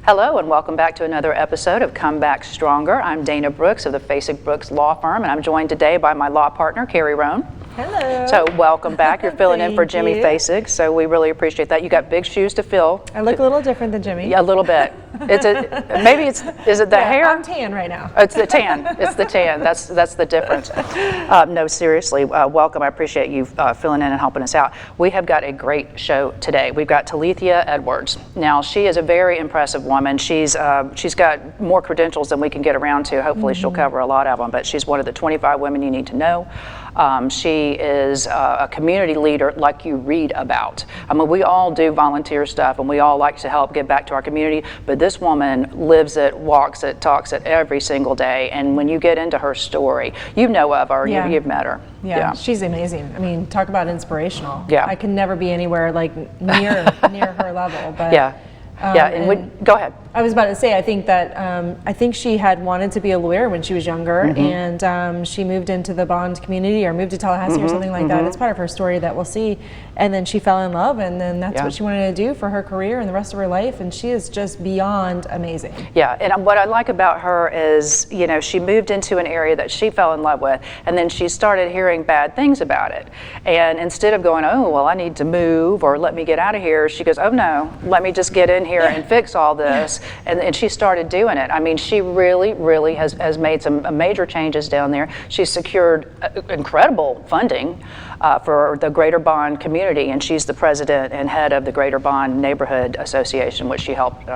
Hello and welcome back to another episode of Come Back Stronger. I'm Dana Brooks of the Fasig Brooks Law Firm, and I'm joined today by my law partner, Carrie Roan. Hello. So welcome back. You're filling in for Jimmy you. Fasig, so we really appreciate that. You got big shoes to fill. I look a little different than Jimmy. Yeah, a little bit. Is it the hair? I'm tan right now. It's the tan. It's the tan. That's the difference. No, seriously, welcome. I appreciate you filling in and helping us out. We have got a great show today. We've got Talethia Edwards. Now, she is a very impressive woman. She's got more credentials than we can get around to. Hopefully, she'll cover a lot of them. But she's one of the 25 women you need to know. She is a community leader like you read about. I mean, we all do volunteer stuff and we all like to help give back to our community, but this woman lives it, walks it, talks it every single day. And when you get into her story, you know of her, Yeah. you've met her. Yeah, she's amazing. I mean, talk about inspirational. Yeah. I can never be anywhere like near her level. But Yeah. Go ahead. I was about to say, I think that I think she had wanted to be a lawyer when she was younger, and she moved into the Bond community or moved to Tallahassee or something like that. It's part of her story that we'll see. And then she fell in love, and then that's what she wanted to do for her career and the rest of her life. And she is just beyond amazing. Yeah, and what I like about her is, you know, she moved into an area that she fell in love with, and then she started hearing bad things about it. And instead of going, oh, well, I need to move or let me get out of here, she goes, oh no, let me just get in here and fix all this. And she started doing it. I mean, she really has made some major changes down there. She's secured incredible funding for the Greater Bond community, and she's the president and head of the Greater Bond Neighborhood Association, which she helped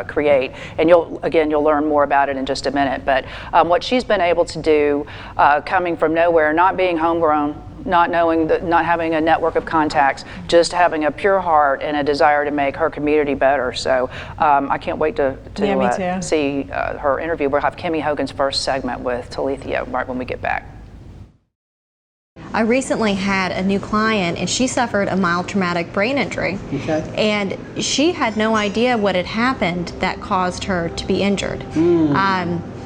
create. And you'll learn more about it in just a minute. But what she's been able to do, coming from nowhere, not being homegrown, not having a network of contacts, just having a pure heart and a desire to make her community better. So I can't wait to see her interview. We'll have Kimmy Hogan's first segment with Talethia right when we get back. I recently had a new client, and she suffered a mild traumatic brain injury. Okay. And she had no idea what had happened that caused her to be injured.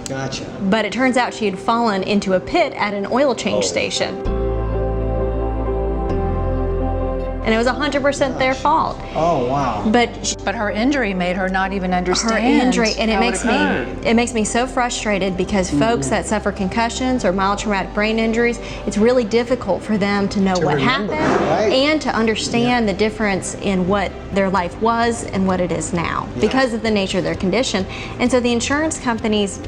Gotcha. But it turns out she had fallen into a pit at an oil change station. And it was 100% their fault. Oh, wow. But her injury made her not even understand her injury, and how it makes me so frustrated because folks that suffer concussions or mild traumatic brain injuries, it's really difficult for them to know what happened and to understand the difference in what their life was and what it is now because of the nature of their condition. And so the insurance companies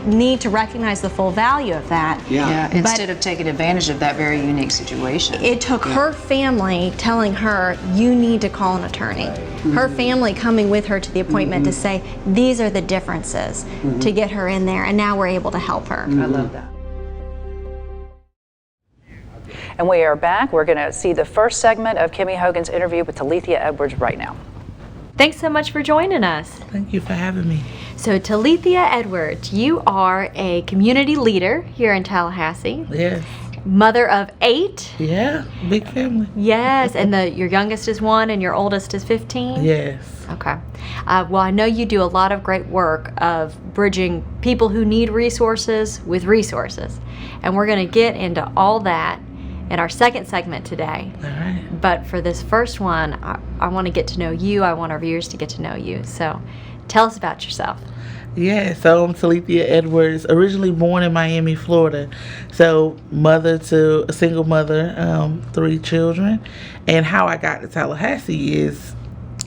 need to recognize the full value of that. Instead of taking advantage of that very unique situation. It took her family telling her, you need to call an attorney. Her family coming with her to the appointment to say, these are the differences to get her in there, and now we're able to help her. I love that. And we are back. We're going to see the first segment of Kimmy Hogan's interview with Talethia Edwards right now. Thanks so much for joining us. Thank you for having me. So Talethia Edwards, you are a community leader here in Tallahassee. Yes. Mother of 8. Yeah, big family. Yes, and your youngest is 1 and your oldest is 15? Yes. Okay. Well, I know you do a lot of great work of bridging people who need resources with resources. And we're going to get into all that in our second segment today. All right. But for this first one, I want to get to know you. I want our viewers to get to know you. So tell us about yourself. Yeah, so I'm Talethia Edwards, originally born in Miami, Florida. So a single mother, 3 children. And how I got to Tallahassee is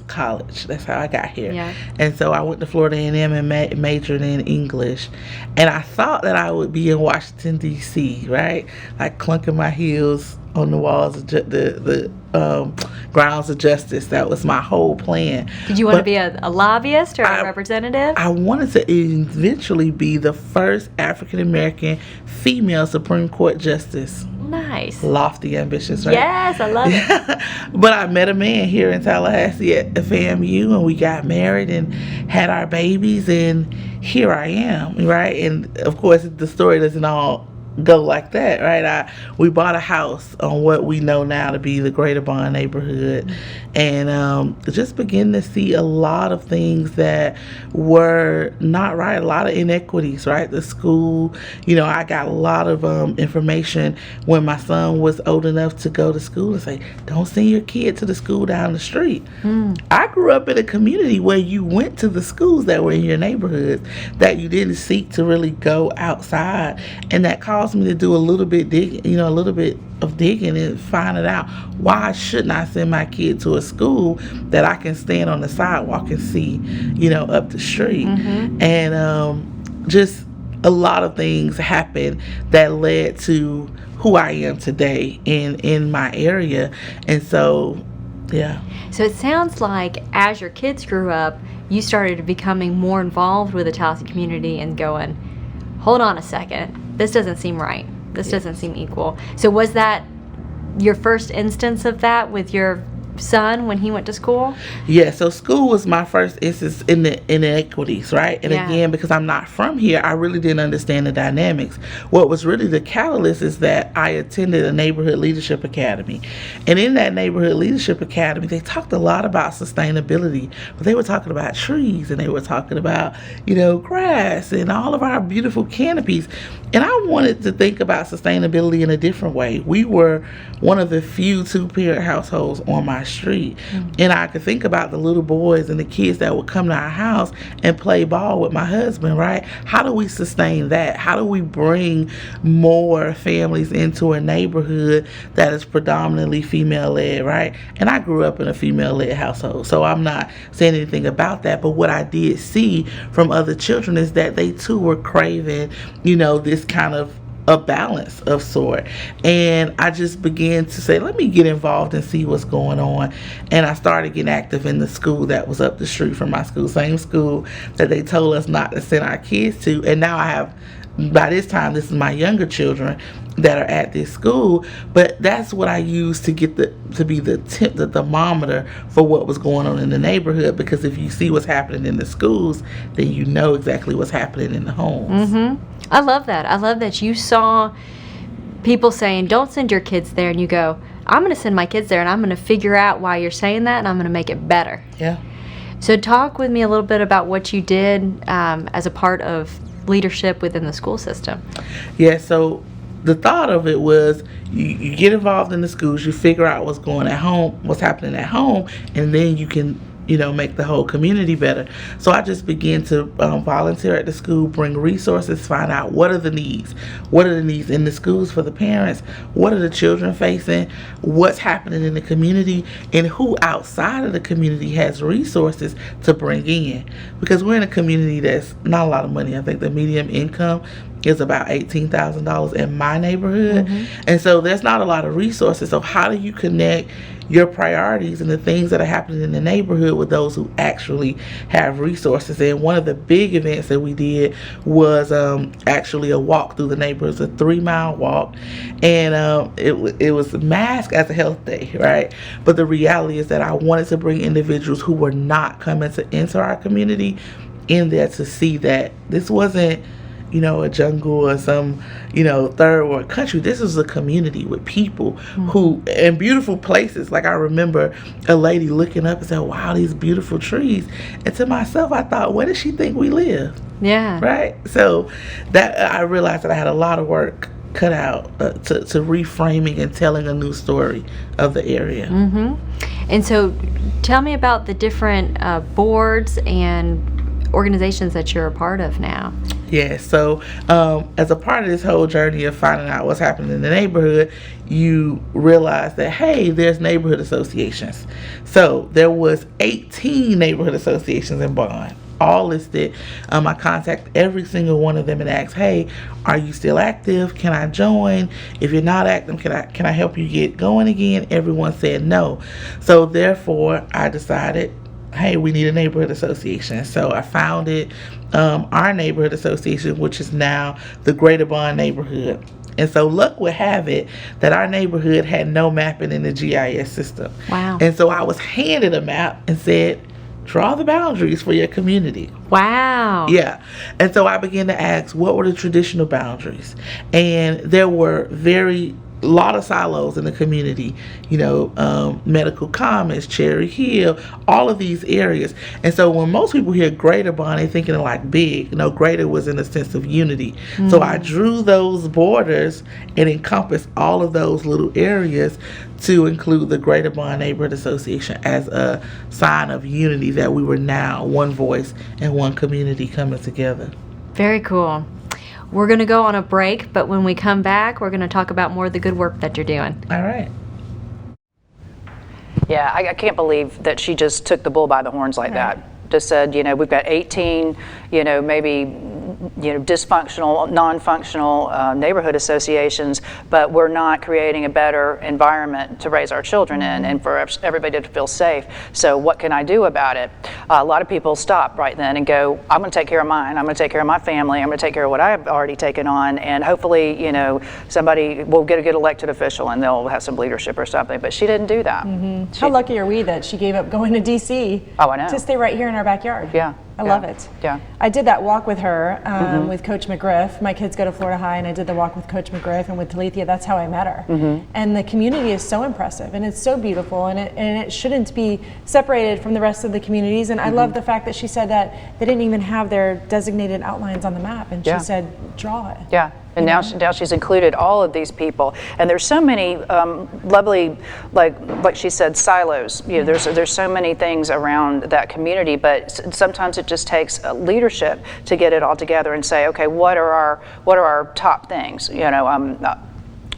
college. That's how I got here. Yeah. And so I went to Florida A&M and majored in English. And I thought that I would be in Washington, D.C., right? Like clunking my heels on the walls of the grounds of justice. That was my whole plan. Did you want to be a lobbyist or a representative? I wanted to eventually be the first African-American female Supreme Court justice. Nice. Lofty ambitions, right? Yes, I love it. But I met a man here in Tallahassee at FAMU, and we got married and had our babies, and here I am, right? And of course, the story doesn't all go like that, right? We bought a house on what we know now to be the Greater Bond neighborhood, and just begin to see a lot of things that were not right, a lot of inequities, right? The school, I got a lot of information when my son was old enough to go to school and say, don't send your kid to the school down the street. I grew up in a community where you went to the schools that were in your neighborhoods, that you didn't seek to really go outside, and that caused me to do a little bit of digging and finding out, why shouldn't I send my kid to a school that I can stand on the sidewalk and see, up the street. And just a lot of things happened that led to who I am today in my area. And so, yeah. So it sounds like as your kids grew up, you started becoming more involved with the Talethia community and going, hold on a second, this doesn't seem right. This doesn't seem equal. So was that your first instance of that with your son when he went to school? Yeah, so school was my first instance in the inequities, right? And again, because I'm not from here, I really didn't understand the dynamics. What was really the catalyst is that I attended a neighborhood leadership academy. And in that neighborhood leadership academy, they talked a lot about sustainability, but they were talking about trees, and they were talking about, grass and all of our beautiful canopies. And I wanted to think about sustainability in a different way. We were one of the few two-parent households on my street. And I could think about the little boys and the kids that would come to our house and play ball with my husband, right? How do we sustain that? How do we bring more families into a neighborhood that is predominantly female-led, right? And I grew up in a female-led household, so I'm not saying anything about that. But what I did see from other children is that they too were craving, this kind of a balance of sort. And I just began to say, let me get involved and see what's going on. And I started getting active in the school that was up the street from my school, same school that they told us not to send our kids to. And now I have, by this time, this is my younger children that are at this school. But that's what I used to get to be the thermometer for what was going on in the neighborhood. Because if you see what's happening in the schools, then you know exactly what's happening in the homes. I love that. I love that you saw people saying, don't send your kids there, and you go, I'm going to send my kids there, and I'm going to figure out why you're saying that, and I'm going to make it better. Yeah. So talk with me a little bit about what you did as a part of leadership within the school system. Yeah, so the thought of it was you get involved in the schools, you figure out what's going at home, what's happening at home, and then you can make the whole community better. So I just began to volunteer at the school, bring resources, find out what are the needs. What are the needs in the schools for the parents? What are the children facing? What's happening in the community? And who outside of the community has resources to bring in? Because we're in a community that's not a lot of money. I think the median income is about $18,000 in my neighborhood. And so there's not a lot of resources. So how do you connect your priorities and the things that are happening in the neighborhood with those who actually have resources? And one of the big events that we did was actually a walk through the neighborhoods, a 3-mile walk. And it was masked as a health day, right? But the reality is that I wanted to bring individuals who were not coming to enter our community in there to see that this wasn't a jungle or some, third world country. This is a community with people who, in beautiful places. Like I remember a lady looking up and saying, wow, these beautiful trees. And to myself, I thought, where does she think we live? Yeah. Right? So that I realized that I had a lot of work cut out to reframing and telling a new story of the area. And so tell me about the different boards and organizations that you're a part of now. Yeah, so as a part of this whole journey of finding out what's happening in the neighborhood, you realize that, hey, there's neighborhood associations. So there was 18 neighborhood associations in Bond, all listed. I contact every single one of them and ask, hey, are you still active? Can I join? If you're not active, can I help you get going again? Everyone said no. So therefore, I decided, hey, we need a neighborhood association. So I founded our neighborhood association, which is now the Greater Bond neighborhood. And so luck would have it that our neighborhood had no mapping in the GIS system. Wow. And so I was handed a map and said, draw the boundaries for your community. Wow. Yeah. And so I began to ask, what were the traditional boundaries? And there were a lot of silos in the community, Medical Commons, Cherry Hill, all of these areas. And so when most people hear Greater Bond, they're thinking like big. Greater was in a sense of unity. So I drew those borders and encompassed all of those little areas to include the Greater Bond Neighborhood Association as a sign of unity, that we were now one voice and one community coming together. Very cool. We're going to go on a break, but when we come back, we're going to talk about more of the good work that you're doing. All right. Yeah, I can't believe that she just took the bull by the horns like that. Just said, we've got 18, maybe, dysfunctional, non-functional neighborhood associations, but we're not creating a better environment to raise our children in and for everybody to feel safe. So what can I do about it? A lot of people stop right then and go, I'm going to take care of mine. I'm going to take care of my family. I'm going to take care of what I've already taken on. And hopefully, somebody will get a good elected official and they'll have some leadership or something. But she didn't do that. How lucky are we that she gave up going to D.C. Oh, I know. to stay right here in our backyard. Yeah. I love it. Yeah. I did that walk with her, with Coach McGriff. My kids go to Florida High, and I did the walk with Coach McGriff and with Talethia. That's how I met her. And the community is so impressive, and it's so beautiful, and it shouldn't be separated from the rest of the communities. And I love the fact that she said that they didn't even have their designated outlines on the map, and she said, draw it. Yeah. And now she's included all of these people, and there's so many lovely, like she said, silos. There's so many things around that community, but sometimes it just takes leadership to get it all together and say, okay, what are our top things?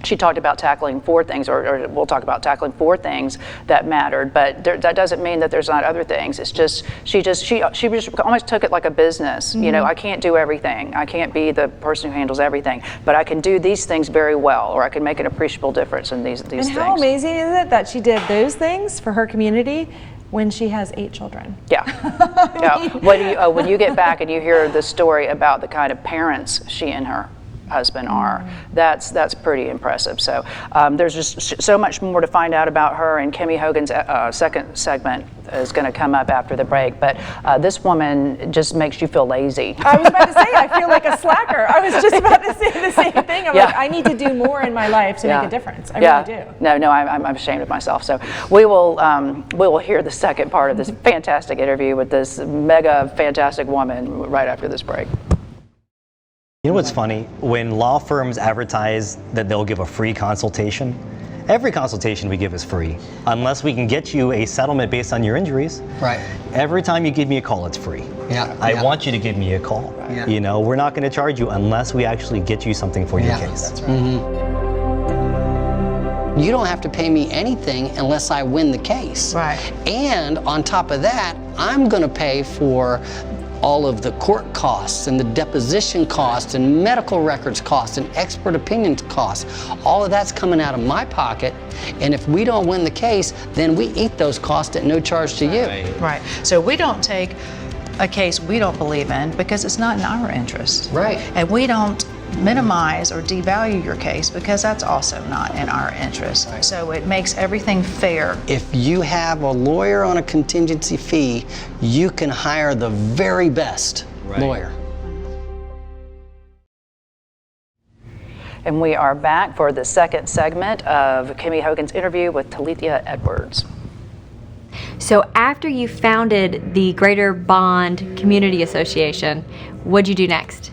She talked about tackling 4 things, or we'll talk about tackling 4 things that mattered, but that doesn't mean that there's not other things. It's just she almost took it like a business. I can't do everything. I can't be the person who handles everything, but I can do these things very well, or I can make an appreciable difference in these things. And how amazing is it that she did those things for her community when she has 8 children? Yeah. When you get back and you hear the story about the kind of parents she and her husband are, that's pretty impressive. So there's just so much more to find out about her, and Kimmy Hogan's second segment is going to come up after the break. But this woman just makes you feel lazy. I was about to say, I feel like a slacker. I was just about to say the same thing. I'm like, I need to do more in my life to make a difference. I really do. No, I'm ashamed of myself. So we will hear the second part of this fantastic interview with this mega fantastic woman right after this break. You know what's funny? When law firms advertise that they'll give a free consultation, every consultation we give is free, unless we can get you a settlement based on your injuries. Right. Every time you give me a call, it's free. Yeah. I want you to give me a call. Yeah. We're not going to charge you unless we actually get you something for your case. That's right. You don't have to pay me anything unless I win the case. Right. And on top of that, I'm going to pay for all of the court costs and the deposition costs and medical records costs and expert opinions costs. All of that's coming out of my pocket, and if we don't win the case, then we eat those costs at no charge to you. Right. So we don't take a case we don't believe in because it's not in our interest. Right. And we don't minimize or devalue your case because that's also not in our interest. Right. So it makes everything fair. If you have a lawyer on a contingency fee, you can hire the very best lawyer. And we are back for the second segment of Kimmy Hogan's interview with Talethia Edwards. So after you founded the Greater Bond Community Association, what'd you do next?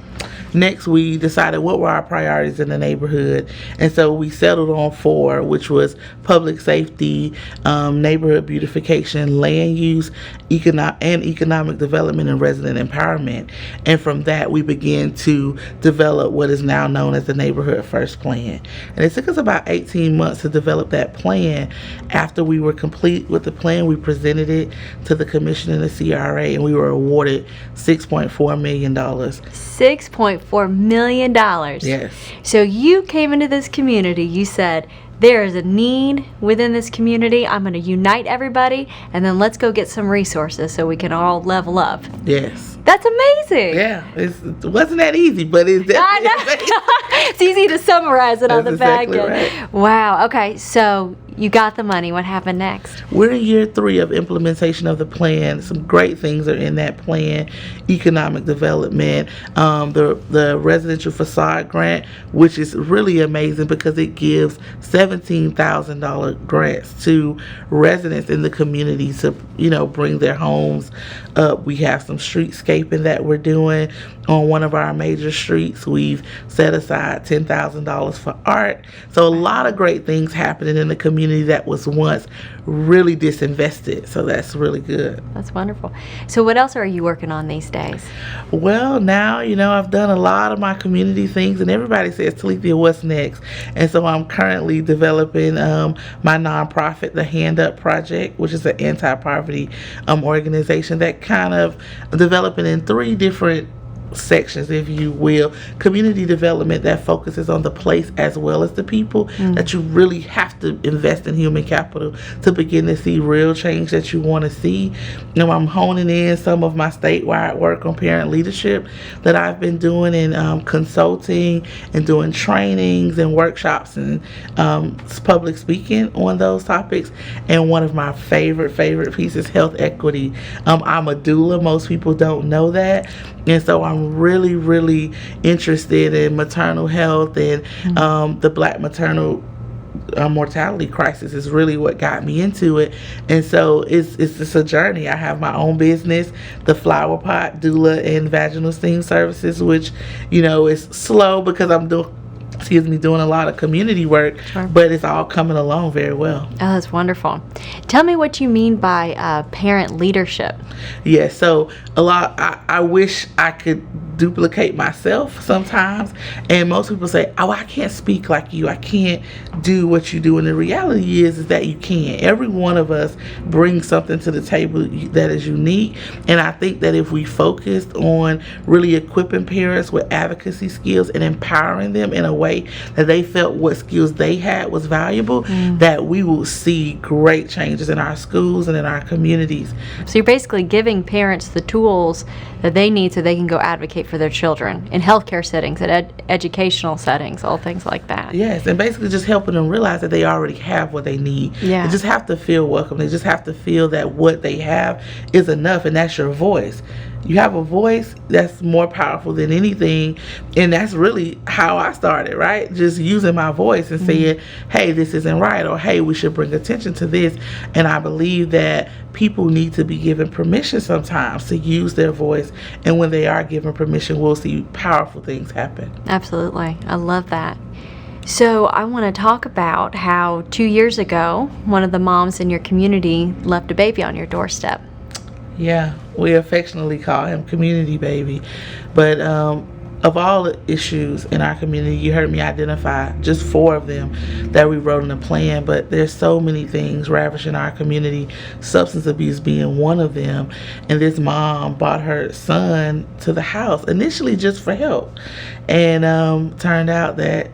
Next, we decided what were our priorities in the neighborhood, and so we settled on 4, which was public safety, neighborhood beautification, land use, economic development, and resident empowerment. And from that, we began to develop what is now known as the Neighborhood First Plan. And it took us about 18 months to develop that plan. After we were complete with the plan, we presented it to the commission and the CRA, and we were awarded $6.4 million. $6.4 million. Yes. So you came into this community, you said, there is a need within this community. I'm going to unite everybody, and then let's go get some resources so we can all level up. Yes. That's amazing. Yeah. It wasn't that easy, but it's definitely amazing. It's easy to summarize it on the back exactly end. Right. Wow. Okay. So you got the money. What happened next? We're in year 3 of implementation of the plan. Some great things are in that plan. Economic development, the residential facade grant, which is really amazing because it gives $17,000 grants to residents in the community to, bring their homes up. We have some streetscaping that we're doing on one of our major streets. We've set aside $10,000 for art. So a lot of great things happening in the community that was once really disinvested. So that's really good. That's wonderful. So what else are you working on these days? Well, now, I've done a lot of my community things, and everybody says, Talethia, what's next? And so I'm currently developing my nonprofit, the Hand Up Project, which is an anti-poverty organization that kind of developing in 3 different sections, if you will. Community development that focuses on the place as well as the people, that you really have to invest in human capital to begin to see real change that you want to see. I'm honing in some of my statewide work on parent leadership that I've been doing in consulting and doing trainings and workshops and public speaking on those topics. And one of my favorite pieces, health equity. I'm a doula. Most people don't know that. And so I'm really interested in maternal health, and the Black maternal mortality crisis is really what got me into it. And so it's just a journey. I have my own business, the Flower Pot Doula and Vaginal Steam Services, which is slow because I'm doing a lot of community work, but it's all coming along very well. Oh, that's wonderful. Tell me what you mean by parent leadership. Yeah, so I wish I could duplicate myself sometimes, and most people say, oh, I can't speak like you, I can't do what you do, and the reality is that you can. Every one of us brings something to the table that is unique, and I think that if we focused on really equipping parents with advocacy skills and empowering them in a way that they felt what skills they had was valuable, that we will see great changes in our schools and in our communities. So you're basically giving parents the tools that they need so they can go advocate for their children in healthcare settings, at educational settings, all things like that. Yes, and basically just helping them realize that they already have what they need. Yeah. They just have to feel welcome. They just have to feel that what they have is enough, and that's your voice. You have a voice that's more powerful than anything, and that's really how I started, right? Just using my voice and saying, hey, this isn't right, or hey, we should bring attention to this. And I believe that people need to be given permission sometimes to use their voice, and when they are given permission, we'll see powerful things happen. Absolutely. I love that. So I want to talk about how 2 years ago, one of the moms in your community left a baby on your doorstep. Yeah, we affectionately call him Community Baby. But of all the issues in our community, you heard me identify just 4 of them that we wrote in the plan, but there's so many things ravishing our community, substance abuse being one of them. And this mom brought her son to the house initially just for help, and turned out that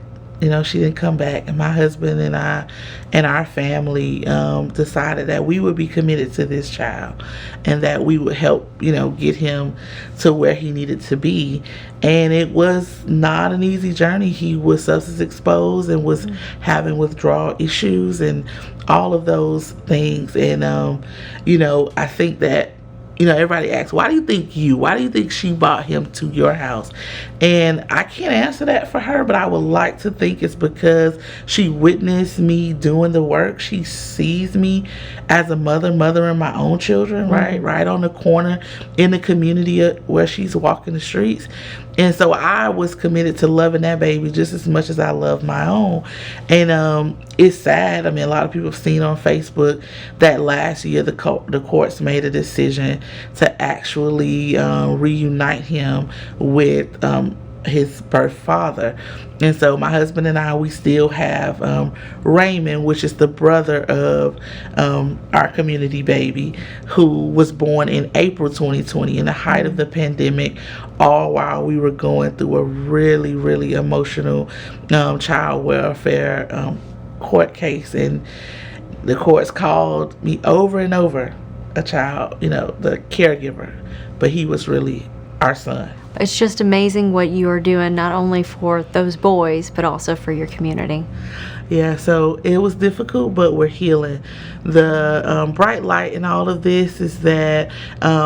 she didn't come back, and my husband and I and our family decided that we would be committed to this child, and that we would help get him to where he needed to be. And it was not an easy journey. He was substance exposed and was having withdrawal issues and all of those things. And I think that everybody asks, why do you think she brought him to your house? And I can't answer that for her, but I would like to think it's because she witnessed me doing the work. She sees me as a mothering my own children, right on the corner in the community where she's walking the streets. And so I was committed to loving that baby just as much as I love my own. And it's sad. I mean, a lot of people have seen on Facebook that last year the courts made a decision to actually reunite him with his birth father. And so my husband and I, we still have Raymond, which is the brother of our Community Baby, who was born in April 2020 in the height of the pandemic, all while we were going through a really emotional child welfare court case. And the courts called me over and over a child, the caregiver, but he was really our son. It's just amazing what you are doing, not only for those boys, but also for your community. Yeah, so it was difficult, but we're healing. The bright light in all of this is that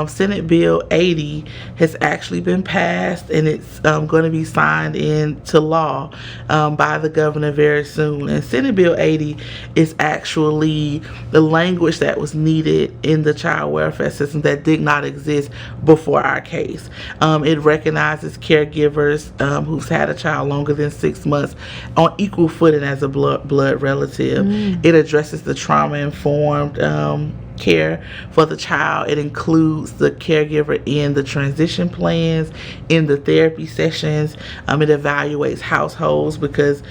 Senate Bill 80 has actually been passed, and it's going to be signed into law by the governor very soon. And Senate Bill 80 is actually the language that was needed in the child welfare system that did not exist before our case. It recognizes caregivers who've had a child longer than 6 months on equal footing as a blood relative. It addresses the trauma-informed care for the child. It includes the caregiver in the transition plans, in the therapy sessions. It evaluates households because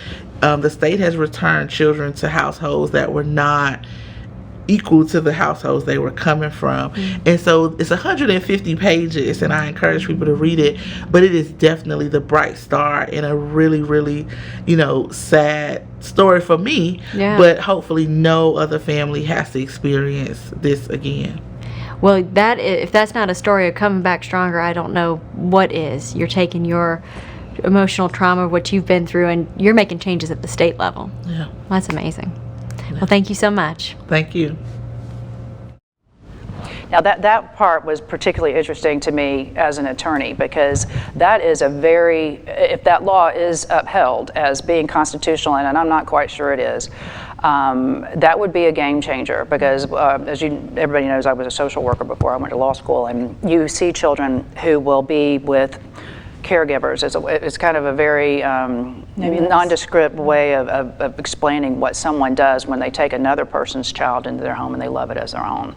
the state has returned children to households that were not equal to the households they were coming from. And so it's 150 pages, and I encourage people to read it, but it is definitely the bright star in a really, really, sad story for me. But hopefully no other family has to experience this again. Well, if that's not a story of coming back stronger, I don't know what is. You're taking your emotional trauma, what you've been through, and you're making changes at the state level. Yeah. That's amazing. Well, thank you so much. Thank you. Now that part was particularly interesting to me as an attorney, because that is if that law is upheld as being constitutional, and I'm not quite sure it is, that would be a game changer, because as everybody knows, I was a social worker before I went to law school, and you see children who will be with caregivers. It's kind of a very nondescript way of explaining what someone does when they take another person's child into their home and they love it as their own.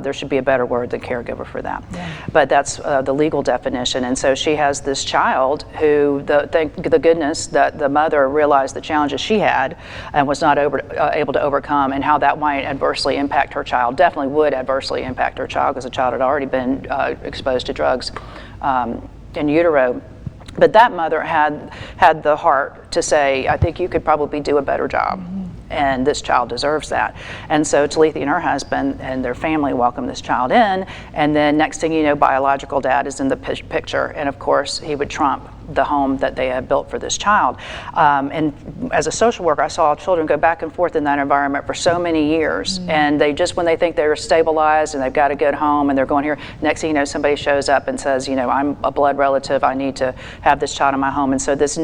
There should be a better word than caregiver for that. But that's the legal definition. And so she has this child who, thank the goodness that the mother realized the challenges she had and was not able to overcome, and how that might adversely impact her child. Definitely would adversely impact her child, because the child had already been exposed to drugs in utero. But that mother had the heart to say, I think you could probably do a better job, and this child deserves that. And so Talethia and her husband and their family welcomed this child in, and then next thing you know, biological dad is in the picture, and of course he would trump the home that they had built for this child. And as a social worker, I saw children go back and forth in that environment for so many years, and they just, when they think they're stabilized and they've got a good home and they're going here, next thing you know, somebody shows up and says, I'm a blood relative, I need to have this child in my home. And so this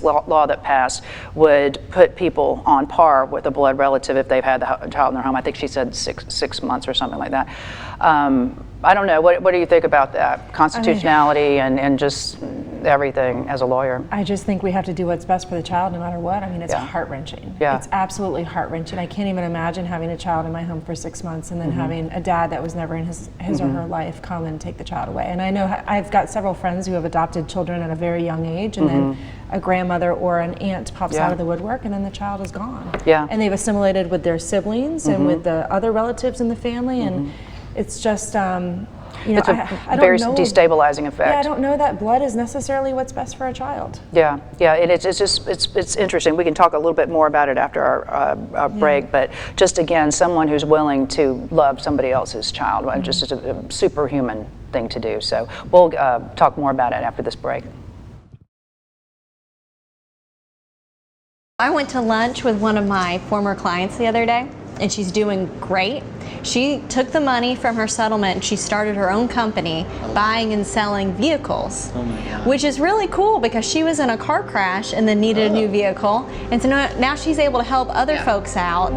law that passed would put people on par with a blood relative if they've had the child in their home. I think she said six months or something like that. I don't know. What do you think about that? Constitutionality and just everything as a lawyer? I just think we have to do what's best for the child no matter what. I mean, it's heart-wrenching. It's absolutely heart-wrenching. I can't even imagine having a child in my home for 6 months and then having a dad that was never in his or her life come and take the child away. And I know I've got several friends who have adopted children at a very young age, and then a grandmother or an aunt pops out of the woodwork, and then the child is gone. And they've assimilated with their siblings and with the other relatives in the family, and it's just, it's a very destabilizing effect. Yeah, I don't know that blood is necessarily what's best for a child. Yeah, and it's interesting. We can talk a little bit more about it after our break, but just again, someone who's willing to love somebody else's child, just is a superhuman thing to do. So we'll talk more about it after this break. I went to lunch with one of my former clients the other day, and she's doing great. She took the money from her settlement and she started her own company buying and selling vehicles, which is really cool because she was in a car crash and then needed a new vehicle. And so now she's able to help other folks out.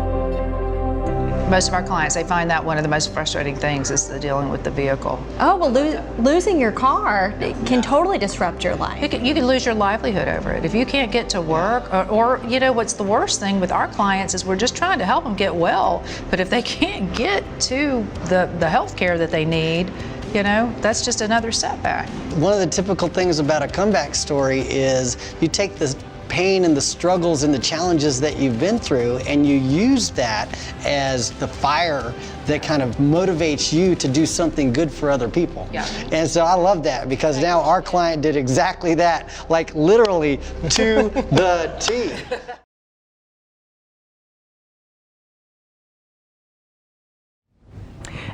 Most of our clients, they find that one of the most frustrating things is the dealing with the vehicle. Oh, well, losing your car can totally disrupt your life. You can lose your livelihood over it. If you can't get to work, or what's the worst thing with our clients is we're just trying to help them get well, but if they can't get to the health care that they need, that's just another setback. One of the typical things about a comeback story is you take the pain and the struggles and the challenges that you've been through, and you use that as the fire that kind of motivates you to do something good for other people. And so I love that, because now our client did exactly that, like literally to the T.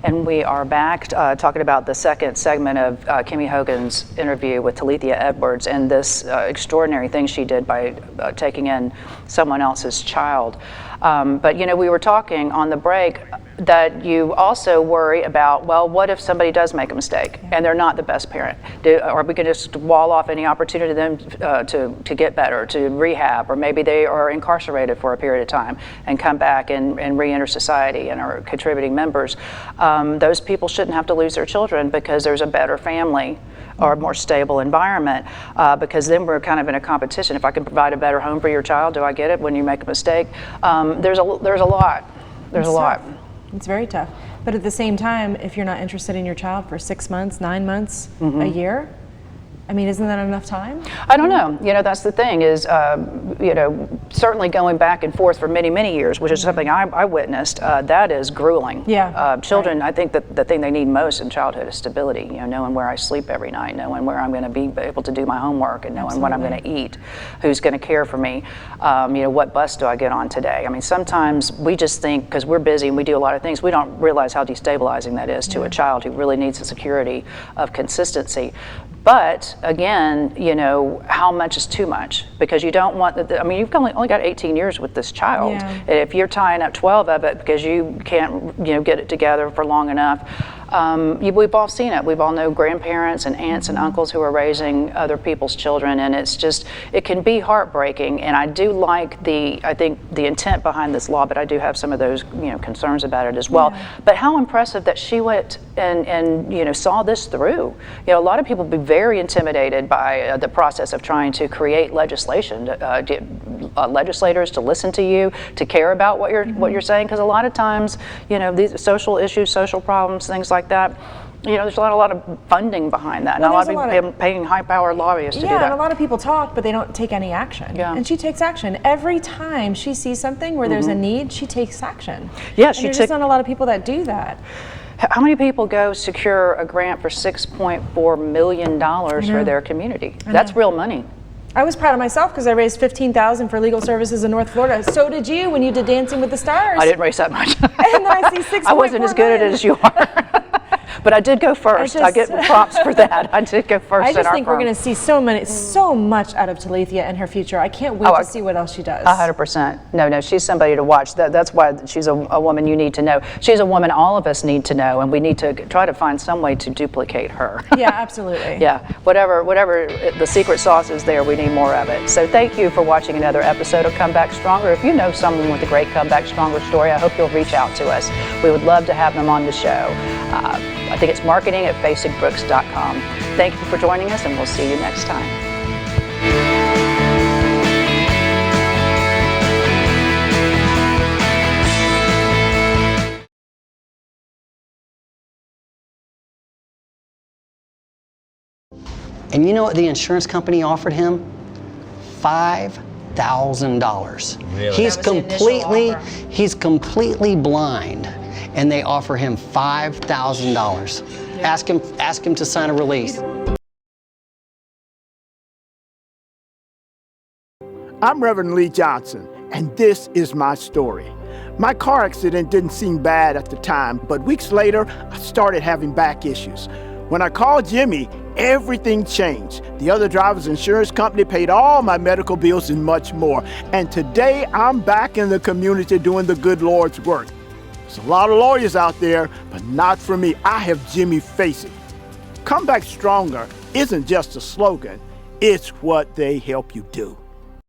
And we are back talking about the second segment of Kimmy Hogan's interview with Talethia Edwards and this extraordinary thing she did by taking in someone else's child. But you know, we were talking on the break that you also worry about, well, what if somebody does make a mistake and they're not the best parent? Are we going to just wall off any opportunity to them to get better, to rehab, or maybe they are incarcerated for a period of time and come back and re-enter society and are contributing members? Those people shouldn't have to lose their children because there's a better family or a more stable environment, because then we're kind of in a competition. If I can provide a better home for your child, do I get it when you make a mistake? There's a lot. There's a lot. It's very tough. But at the same time, if you're not interested in your child for 6 months, 9 months, a year, I mean, isn't that enough time? I don't know. You know, that's the thing is, you know, certainly going back and forth for many, many years, which is something I witnessed, that is grueling. Yeah. Children, I think that the thing they need most in childhood is stability, you know, knowing where I sleep every night, knowing where I'm going to be able to do my homework, and knowing what I'm going to eat, who's going to care for me, you know, what bus do I get on today? I mean, sometimes we just think, because we're busy and we do a lot of things, we don't realize how destabilizing that is to a child who really needs the security of consistency. But again, you know, how much is too much? Because you don't want I mean, you've only got 18 years with this child. Yeah. And if you're tying up 12 of it because you can't, you know, get it together for long enough, we've all seen it. We've all known grandparents and aunts and uncles who are raising other people's children, and it's just, it can be heartbreaking. And I do like I think the intent behind this law, but I do have some of those, you know, concerns about it as well. Yeah. But how impressive that she went and you know, saw this through. You know, a lot of people would be very intimidated by the process of trying to create legislation, get legislators to listen to you, to care about what you're saying, because a lot of times, you know, these social issues, social problems, things like that, you know, there's a lot of funding behind that. Well, and a lot of people paying high-powered lobbyists to do that. Yeah, and a lot of people talk, but they don't take any action. Yeah. And she takes action. Every time she sees something where there's a need, she takes action. Yeah, and there's just not a lot of people that do that. How many people go secure a grant for $6.4 million for their community? That's real money. I was proud of myself because I raised $15,000 for legal services in North Florida. So did you when you did Dancing with the Stars. I didn't raise that much. And then I see 6.4 I wasn't as good at it as you are. But I did go first. I get props for that. I did go first. I just think we're going to see so much out of Talethia and her future. I can't wait to see what else she does. 100%. No, she's somebody to watch. That's why she's a woman you need to know. She's a woman all of us need to know, and we need to try to find some way to duplicate her. Yeah, absolutely. Yeah, whatever the secret sauce is there, we need more of it. So thank you for watching another episode of Come Back Stronger. If you know someone with a great Come Back Stronger story, I hope you'll reach out to us. We would love to have them on the show. I think it's marketing@basicbrooks.com. Thank you for joining us, and we'll see you next time. And you know what the insurance company offered him? $5,000. Really? He's completely blind, and they offer him $5,000. Yeah. Ask him to sign a release. I'm Reverend Lee Johnson, and this is my story. My car accident didn't seem bad at the time, but weeks later, I started having back issues. When I called Jimmy, everything changed. The other driver's insurance company paid all my medical bills and much more. And today, I'm back in the community doing the good Lord's work. There's a lot of lawyers out there, but not for me. I have Jimmy face it. Come Back Stronger isn't just a slogan, it's what they help you do.